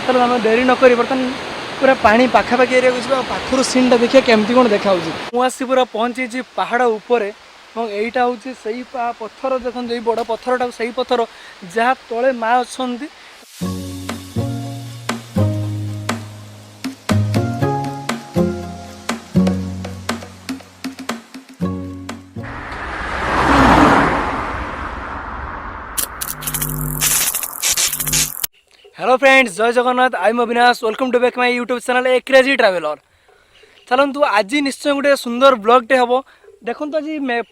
चलो आम डेरी नक बर्तमान पूरा पानी पाखापाखि एरिया को पाखर सीन टा देखिए केमती कौन देखा मुझे पूरा पहुँची पहाड़ उपरे और यहीटा हूँ से पत्थर देखते बड़ पत्थरटा से पत्थर जहाँ तले माँ अच्छा हेलो फ्रेंड्स जय Jagannath I am Avinash welcome to back my YouTube channel a crazy traveller चलतु आज निश्चय गोटे सुंदर ब्लॉगटे हम देखो आज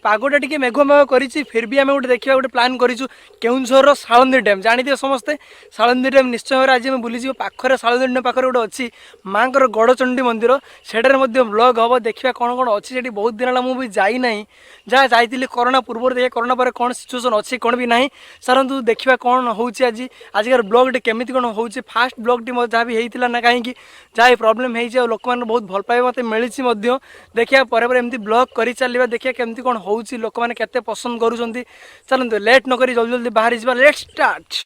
पागटा टी मेघ मेघ कर फिर भी आम गोटे देखा गोटे प्लां करूँ केउझर सालंदी डैम जानते समस्ते सालंदी डैम निश्चय भाव आज आम बुलीज पाखे सालंदी डैम पाखे गोटे अच्छी माँ गड़चंडी मंदिर सेठार ब्लॉग हम देखा कौन कौन अच्छी बहुत दिन है मुझे जाना जहाँ जाइली कोरोना पूर्व देखिए कोरोना पर कौन सिचुएसन अच्छी कौन भी ना सारंतु देखा कौन हो आजिकार ब्लॉगटे केमी कौन हो फास्ट ब्लॉगटी जहाँ भी होता ना कहीं जहाँ प्रोब्लेम हो लोक मैंने बहुत भल पाए मत मिली देखिए पर एमती ब्लॉग कर चलवा देखिए केमती कौन हो लोक मैंने केते पसंद करूँ चलते लेट नक जल्दी जल्दी बाहर जा लेट स्टार्ट।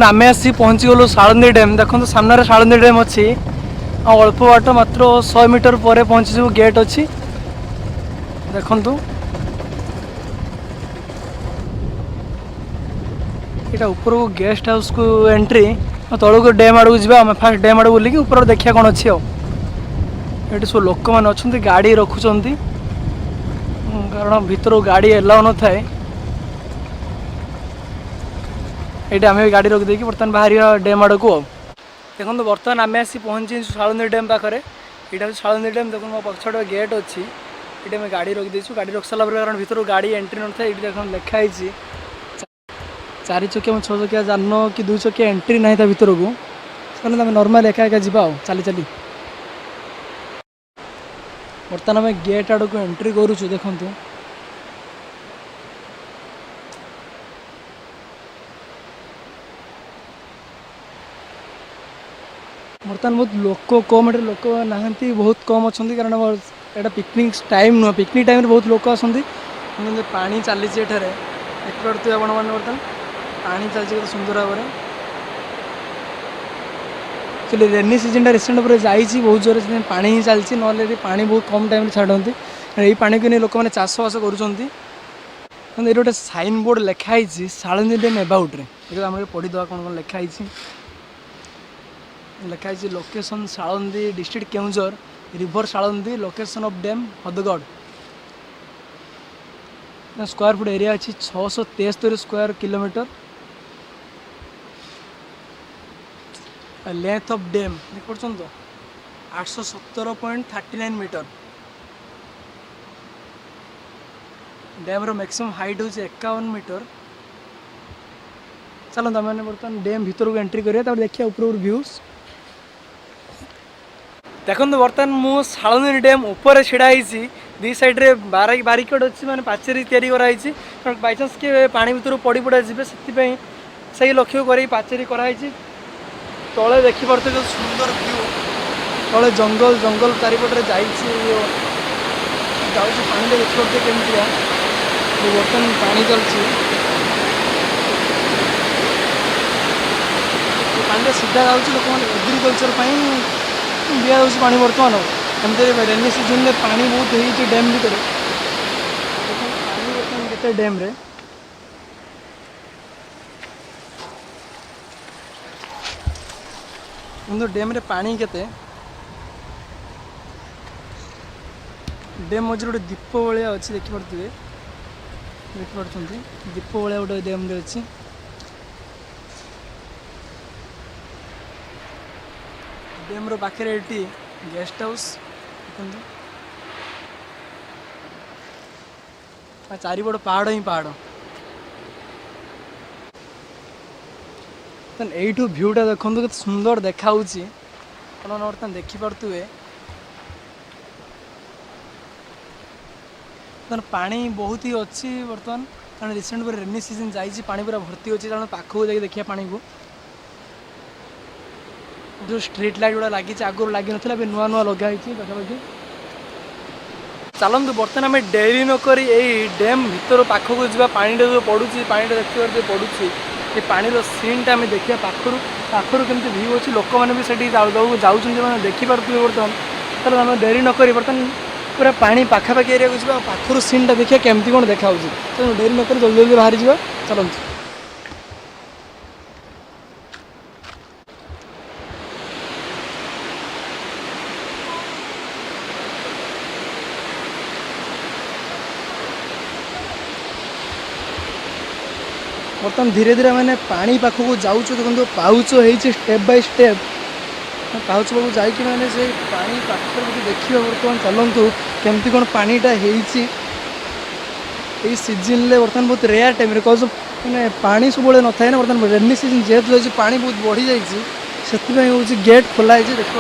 आम आसी पहुँची गलु सालंदी डैम देखो सामने सालंदी डैम अच्छी अल्प बाट मात्र 100 मीटर पर पहुँची गेट अच्छी देखु यहाँ ऊपर को गेस्ट हाउस को एंट्री तौक को डैम आड़ को जाए फास्ट डैम आड़ बुलिकी ऊपर देखा कौन अच्छी ये सब लोक मैंने अच्छा गाड़ी रखुंट कारण भीतर गाड़ी एलाउ न थाए ये आम गाड़ी रखिदे बर्तमान बाहर डैम आड़ को देखो बर्तमान आम आसी पहुँची सालंदी डैम पाखे यहाँ सालंदी डैम देखो मो पछड़ गेट अच्छी ये आम गाड़ी रखिदेचु गाड़ी रख सारा कारण भीतर गाड़ी एंट्री न था ये देख लिखाई 4 चकिया 6 चकिया जान कि 2 चकिया एंट्री ना था भीतर को आम नॉर्मल एका एका जा चली चली बर्तमान आम गेट आड़ को एंट्री करुचु देखु बर्तमान बहुत लोक कम लोक ना बहुत कम अच्छा कारण यहाँ पिकनिक टाइम नुह पिकनिक टाइम बहुत लोक आसती पानी चली एठार देखिए आपण मैंने बर्तमान पानी चलती सुंदर भाव में एक्चुअली रेनी सीजन रिसेंट पर जाइए बहुत जोर से पानी ही चलती ना पानी बहुत कम टाइम छाड़ती यही पानी को नहीं लोक मैंने चाष बास कर गोटे साइन बोर्ड लिखाई सालंदी डैम एबाउट आम पढ़ीदे कौन कौन लिखाई लिखाई location Salandi district Keonjhar river Salandi location of dam Hadagarh square foot area अच्छी 673 square kilometre length of dam देख पा तो 817.39 मीटर डैम रो मैक्सिमम हाइट हूँ 51 मीटर चलते मैंने बर्तमान डैम भीतर को एंट्री करिए देखिए ऊपर व्यूज देखो बर्तमान मु सालंदी डैम ऊपर छिड़ा दी साइड्रे बारिकेड अच्छी माने पाचेरी तैयारी कराई कारण बाई चान्स किए पानी भर पड़ पड़ा जी से लक्ष्य कर पाचेरी कराई तले देखिपे जो सुंदर व्यू तले जंगल जंगल चारिपटे जाऊँ पानी देखिए केमतिया बर्तमान पानी चलती पानी सीधा जाऊँ लोक मैंने एग्रीकल्चर दिया पानी बर्तमान एमती रेनी सीजन में पानी बहुत हो डैम भर पानी बर्तमान केते डैम रे डैम रे पानी केते डैम मझे गोटे दीप भाया अच्छी देखिपे दीप भाया गोटे डैम रे अच्छी डैम रो पाखे ये गेस्ट हाउस चारिपट पहाड़ ही पहाड़ यू भ्यूटा देखो के सुंदर देखा बर्तमान देखिपे पानी बहुत ही अच्छी बर्तमान कारण रिसेंट पूरा रेनी सीजन जाइए पानी पूरा भर्ती अच्छी कारण पाखक जाइए देखिए पानी को जो स्ट्रीट लाइट गुड़ा लगी आगुरी लगी ना नुआ नुआ लगाई पाखापाखि चलतु बर्तमान आम डेरी नक डैम भर पाखक जा पानी जो पड़ूँ पानी देखते पड़ूँ ये पानी सीनटा आम देखिए पाखर केमती भ्यू अच्छी लोक मैंने भी जाऊँ देखिपे बर्तमान चलो आम डेरी नक बर्तमान पूरा पानी पाखापाखि एरिया को जा पाखर सीनटा देखिए केमती कौन देखा तो डेरी नक जल्दी जल्दी बाहरी जा चलते बर्तमान धीरे धीरे मैंने पानी पाखक जाऊँ देखो पाउच हो स्टेप बाय स्टेप पाउच पाखक जाकि मैंने से पानी पाखर देखिए बर्तमान चलतु केमती कौन पानीटा सीजन बर्तमान बहुत रेयर टाइम कज मैंने पानी सब न था ना बर्तमान रेनी सीजन जेहतु जाइए पानी बहुत बढ़ी जाइए से गेट खोला देखो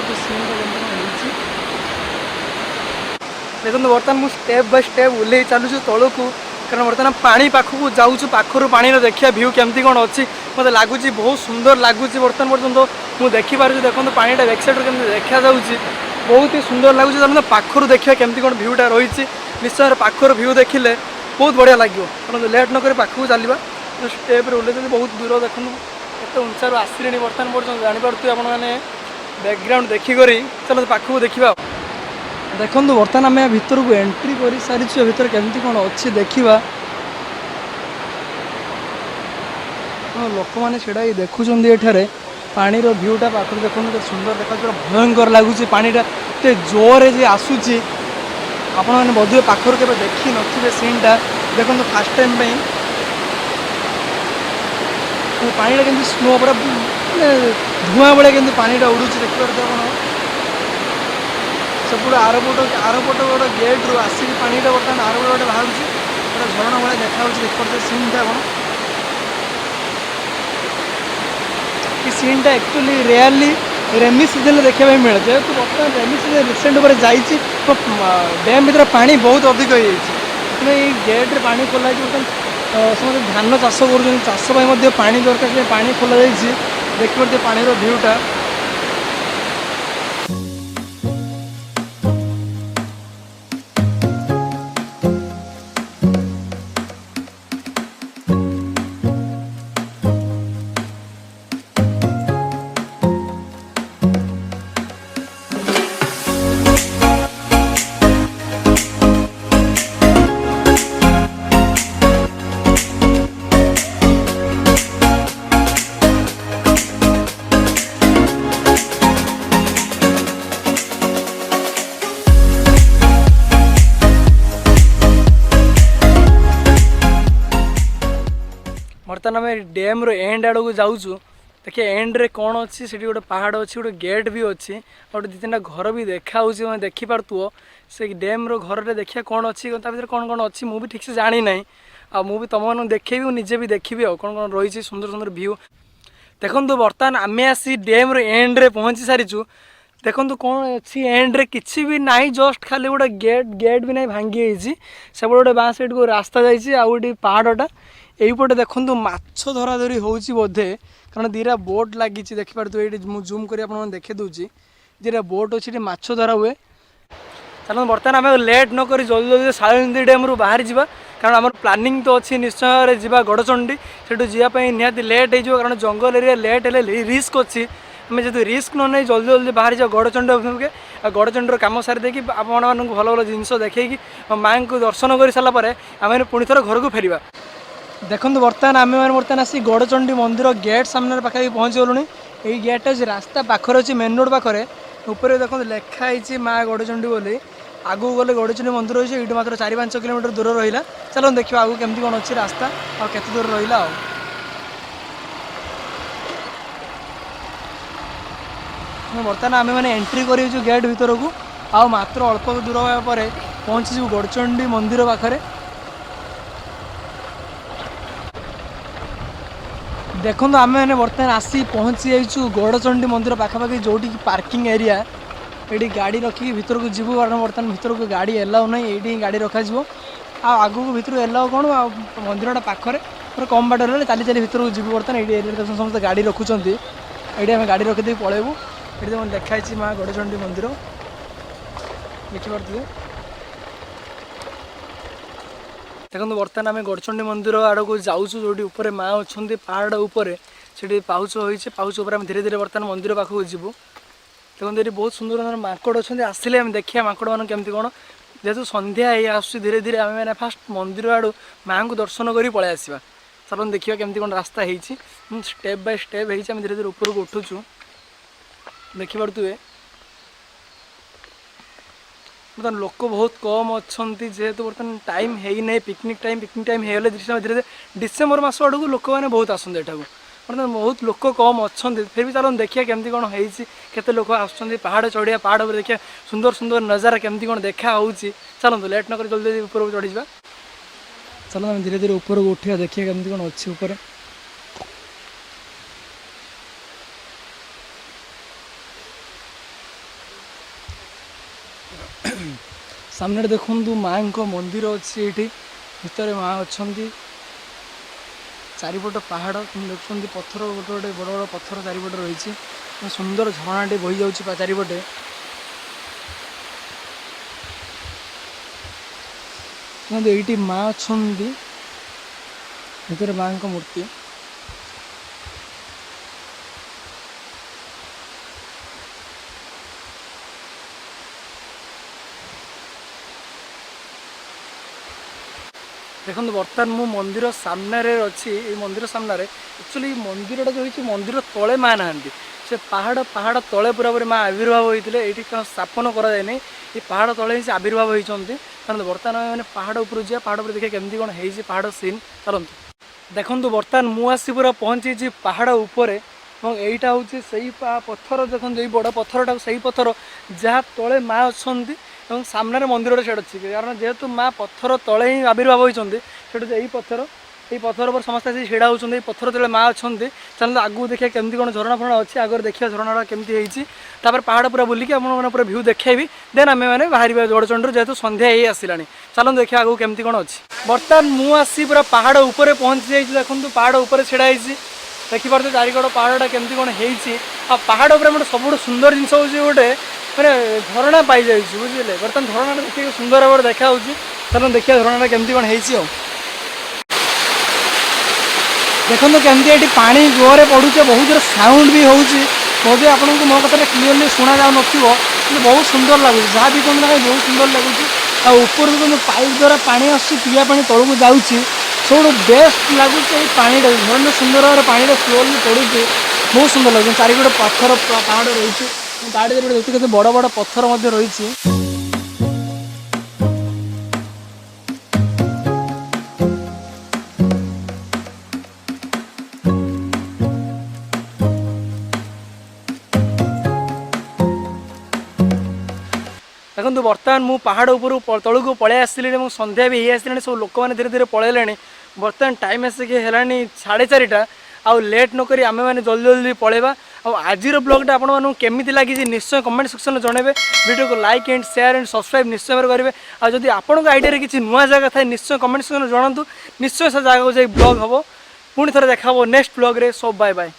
देखो बर्तमान मुझे स्टेप बाय स्टेप ओल्ल चलुँ तौक कारण बर्तमान पानी पाखक जाऊँ पाखर पानी देखिए भ्यू केमती कौन अच्छी मत लगुच बहुत सुंदर लगुच बर्तमान पर्यटन मुझे देखिपुर देखो पानीटा बैक साइड केमती देखा बहुत ही सुंदर लगुच पाखर देखिए केमती कौन भ्यूटा रही निश्चय पाखर भ्यू देखिले बहुत बढ़िया लगे कारण लेट नक पाखक चलवा स्टेप ओल्ले बहुत दूर देखो केत उंचारू आसिले बर्तमान पर्यटन जानीपे आपने बैकग्राउंड देखिक चलो पाखक देखा देखो बर्तमान आम भर को एंट्री कर सारी भर केमती कौन अच्छी देखा लोक मैंने से देखुं ये पानी भ्यूटा पाखर देखो सुंदर देखा भयंकर लगुच पानीटा एत जोरे जे आसूची आपण मैंने बोधे पाखर के देखी नथिबे सीनटा देखो फास्ट टाइम पानीटा केमती स्नो पूरा धुआं बेले केमती पानीटा उड़ू देखिए आप सब आरपट गोटे गेट रू आसिक पानीटा बर्तमान आरपट गोटे बाहर गोटे झरणा भाई देखा देखते सीनटा कौन कि सीनटा एक्चुअली रेयरली रेनी सीजन में देखा मिले जेहतु बर्तमान रेनी सीजन रिसेंट पर जाइए तो डैम भर पानी बहुत अधिक हो जाए गेट्रे पानी खोल बर्तमान समस्त धान चाष कर पानी दरकार पानी खोल देखिए पानी भ्यूटा बर्तमान आम डैम एंड आड़ को जाऊँ देखिए एंड रे कौन अच्छी से गोटे पहाड़ अच्छी गोटे गेट भी अच्छी गोटे दी तीन घर भी देखा मैं देखिपु से डैम घर देखिए कौन अच्छी भर कौन कौन अच्छी मुझे ठीक से जानी ना मुझे तुम मन देखेबी निजे भी देखी कौन कौन रही सुंदर सुंदर भ्यू देखो बर्तमान आम आसी डैम एंड रे पहुँची सारीचु देखो कौन अच्छी एंड रे किसी भी ना जस्ट खाली गोटे गेट भी ना भांगी सब गोटे बाँ साइड को रास्ता जाइए आउ गोटे पहाड़टा यहीपटे देखो माछ धरा धरी होची बोधे कारण दीटा बोट लगी देखिपे ये जूम कर देखे दूसरी दीटा बोट अच्छी माछ धरा हुए चलो बर्तमान आम लेट नक जल्दी जल्दी शालीनदी डैम रू बाहरी जा कारण आम प्लानिंग तो अच्छी निश्चय जा गड़चंडी से जावाई निहाती लेट हो कारण जंगल एरिया लेट है रिस्क अच्छी आम जो रिस्क न नहीं जल्दी जल्दी बाहरी जाओ गड़चंडी अभिमुखे गड़चंडीर कम सारी देखिए आपण भल भल जिनस देखी माँ को दर्शन कर सारापर आम पुणी थर घर को फेरवा देखो बर्तमान आम मैंने बर्तमान आसी गड़चंडी मंदिर गेट सामने पाखे पहुँची गलुणी यही गेट अच्छी रास्ता पाखर अच्छी मेन रोड पाखे ऊपर देखो लिखाई माँ गड़चंडी बोली आगू गले गड़चंडी मंदिर अच्छे ये मात्र 4-5 किलोमीटर दूर रहा चलो देखिए आगू केमती कौन अच्छी रास्ता आ केते दूर रहा बर्तमान आम मैंने एंट्री कर गेट भर को आ मात्र अल्प दूर होगा पहुँची गड़चंडी मंदिर पाखे देखो आम मैंने बर्तमान आसी पहुँची जाइछु गौड़चंडी मंदिर पाखापाखि जोटी पार्किंग एरिया ये गाड़ी रखिकी भीतर को जीव कारण बर्तमान भीतर को गाड़ी एलाउ ना ये गाड़ी रखा आग को भीतर एलाउ कौन मंदिरटा पाखे पूरा कम बाट रहा चली चली भीतर को जीव बर्तमान ये एरिया समस्त गाड़ी रखुच्च ये आम गाड़ी रखिदे पलैबू ये देखाई माँ गौड़चंडी मंदिर देखिपे देखो बर्तमान आम गौड़चंडी मंदिर आड़ को जाऊँ जो ऊपर माँ अच्छा पहाड़ उपर से पाउच होती पाउच आम धीरे धीरे बर्तमान मंदिर पाखक जीवु देखो ये बहुत सुंदर सुंदर माकड़ अच्छा आसिले आम देखिए माकड़ मान केमती कौन जेहतु संध्या आस धीरे धीरे आम मैंने फास्ट मंदिर आड़ माँ को दर्शन कर पलि आसवा चलो देखिए केमती कौन रास्ता है स्टेप बाय स्टेप हो धीरे धीरे ऊपर को उठुचु देखिपे बर्तमान लोक बहुत कम अच्छा जेहेतु बर्तमान टाइम है नहीं पिकनिक टाइम है धीरे धीरे डिसेम्बर मस आड़ को लोक मैंने बहुत आसते यहाँ बर्तमान बहुत लोक कम अच्छा फिर भी चलो देखिए केमती कौन होते लोक आसुँच पहाड़ चढ़िया पहाड़ पर देखिए सुंदर सुंदर नजारा केमती कौन देखा चलते लेट नक जल्दी ऊपर को चढ़ी जा चलो आम धीरे धीरे ऊपर को उठा देखिए केमती कौन अच्छी ऊपर सामने देखु माँ को मंदिर अच्छी भितर माँ अच्छा चारिपट पहाड़ देखुं पत्थर गोटे गोटे बड़ बड़ पत्थर चारिपट रही सुंदर झरणाटे बही जाऊँगी चारिपटे ये माँ अच्छा भितर माँ को मूर्ति देखो बर्तमान मु मंदिर सामने अच्छी मंदिर सामने एक्चुअली मंदिरटा जो होती मंदिर तले माँ ना से पहाड़ तले पूरा पूरी माँ आविर्भाव होते ये स्थापन कराए नहीं ये पहाड़ तले ही आविर्भाव होती कारण बर्तमान मैंने पहाड़ उपर जा पहाड़ पर देखिए केमती कौन है पहाड़ सीन चलते देखो बर्तमान मुझे पूरा पहुँची पहाड़ उपर यहीटा हूँ से पत्थर देखो ये बड़ पत्थरटा से पत्थर जहाँ तले माँ अच्छा सामने मंदिर सेट अच्छी कारण जेहेतु माँ पत्थर तले ही आविर्भाव होती यही पत्थर पर समस्त आसी ढड़ा होती पत्थर तले माँ अच्छा चलते आगू देखिए केमती कौन झरणा फरणा अच्छी आगे देखिए झरणा केमती होती पहाड़ पूरा बुलिकी आपने पूरा भ्यू देखेबी देन आम मैंने बाहर गौड़चंडी जेहेतु संध्या ही आसला चलते देखिए आगू केमती कौन अच्छी बर्तमान मुझे पूरा पहाड़ उपर पहुँची जाइए देखो पहाड़ उपर छिड़ा देखिपे चारिकड़ पहाड़टा केमती कौन हो पहाड़ उपर सब सुंदर जिनस हूँ गोटे मैंने झरणा पाई जाइए बुझे बर्तमान झरणा देखिए सुंदर भाव देखा चलो देखिए झरणा केमती कौन हो देखो केमती पानी जोरे पड़ुचे बहुत जोर साउंड भी होदे आपको मो कथा क्लीयरली शुणा जा बहुत सुंदर लगुच जहाँ भी कहते ना बहुत सुंदर लगुच ऊपर जो पाइप द्वारा पानी आसुआ पानी तौक जाऊँगी सब बेस्ट लगुच पानीटा झरण सुंदर भाव पानी स्लोली पड़ुचे बहुत सुंदर लगे चारिपटे पत्थर पहाड़ रही पहाड़ देखते बड़ बड़ पत्थर रही देखो बर्तमान मु पहाड़ उपर तौक पलि आसली संध्या भी आसला सब लोक मैंने धीरे धीरे पलैले बर्तमान टाइम आसिक है 4:30 आउ लेट नक आम मैंने जल्दी जल्दी पलैबा आज ब्लॉगटा आपको केमी लगी निश्चय कमेंट सेक्शन में जनइबे वीडियो को like and share and subscribe निश्चय करेंगे आदि आपंक आइडिया किसी नुआ जगह था निश्चय कमेंट सेक्शन में जनातु निश्चय से जगह को ब्लॉग हम पुणी थे देखा नेक्स्ट ब्लॉग रे सब बाय बाय।